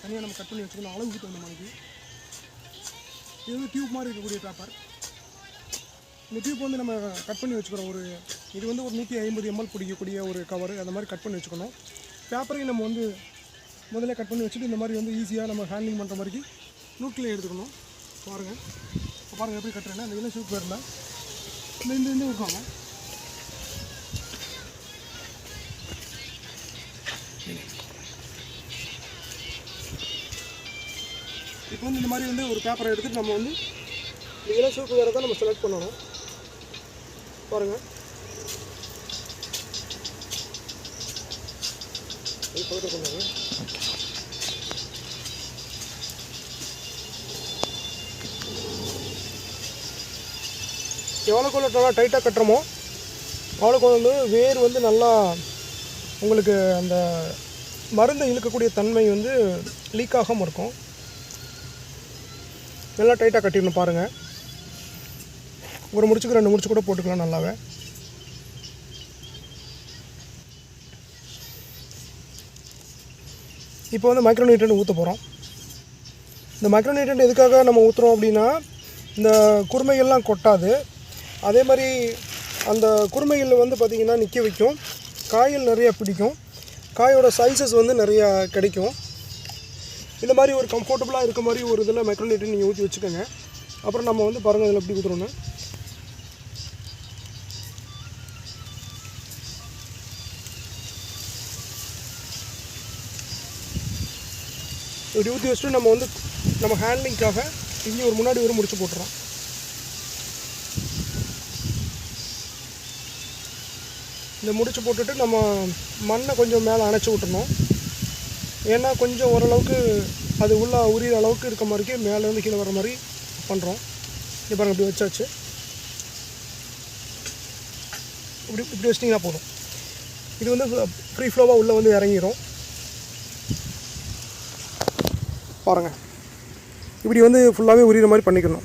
தனியாக நம்ம கட் பண்ணி வச்சுக்கணும் அளவுக்கு தகுந்த மாதிரி. இது வந்து டியூப் மாதிரி இருக்கக்கூடிய பேப்பர். இந்த டியூப் வந்து நம்ம கட் பண்ணி வச்சுக்கிறோம். இது வந்து ஒரு 150 ml பிடிக்கக்கூடிய ஒரு கவர். அந்த மாதிரி கட் பண்ணி வச்சுக்கணும். பேப்பரையும் நம்ம வந்து முதல்ல கட் பண்ணி வச்சுட்டு இந்த மாதிரி வந்து ஈஸியாக நம்ம ஹேண்ட்லிங் பண்ணுற மாதிரி நூட்லேயே எடுத்துக்கணும். பாருங்கள் எப்படி கட்டுறேன்னா அந்த இளம் சிவப்பு பேரில் இந்த இருக்காங்க. இப்போ வந்து இந்த மாதிரி வந்து ஒரு பேப்பரை எடுத்துகிட்டு நம்ம வந்து இந்த இளம் சிவப்பு வேறு தான் நம்ம செலக்ட் பண்ணணும். பாருங்கள் எவ்வளோக்கு நல்லா டைட்டாக கட்டுறோமோ அவ்வளோக்கு வந்து வேர் வந்து நல்லா உங்களுக்கு அந்த மருந்தை இழுக்கக்கூடிய தன்மை வந்து லீக் ஆகாமல் இருக்கும். நல்லா டைட்டாக கட்டிடணும். பாருங்கள் ஒரு முடிச்சுக்கு 2 முடிச்சு கூட போட்டுக்கலாம் நல்லாவே. இப்போ வந்து மைக்ரோ நியூட்ரியன்ட் ஊற்ற போகிறோம். இந்த மைக்ரோ நியூட்ரியன்ட் எதுக்காக நம்ம ஊற்றுறோம் அப்படின்னா இந்த குருமைகள்லாம் கொட்டாது. அதே மாதிரி அந்த குருமைகளில் வந்து பார்த்திங்கன்னா நிற்க வைக்கும். காய்கள் நிறையா பிடிக்கும். காயோட சைஸஸ் வந்து நிறையா கிடைக்கும். இந்த மாதிரி ஒரு கம்ஃபர்டபுளாக இருக்க மாதிரி ஒரு இதில் மைக்ரோ நியூட்ரியன்ட் நீங்கள் ஊற்றி வச்சுக்கோங்க. அப்புறம் நம்ம வந்து பாருங்கள் இதில் எப்படி ஊற்றுறோன்னு. இப்படி ஊற்றி வச்சுட்டு நம்ம ஹேண்ட்லிங்காக இங்கே முன்னாடி ஒரு முடிச்சு போட்டுறோம். இந்த முடிச்சு போட்டுட்டு நம்ம மண்ணை கொஞ்சம் மேலே அணைச்சி விட்டுறணும். ஏன்னா கொஞ்சம் ஓரளவுக்கு அது உள்ளே உரிகிற அளவுக்கு இருக்க மாதிரிக்கு மேலேருந்து கீழே வர மாதிரி பண்ணுறோம். இப்போ பாருங்கள் இப்படி வச்சாச்சு. இப்படி வச்சிட்டிங்கன்னா போதும். இது வந்து ஃப்ரீ ஃப்ளோவாக உள்ளே வந்து இறங்கிடும். பாருங்கள் இப்படி வந்து ஃபுல்லாகவே உரிகிற மாதிரி பண்ணிக்கணும்.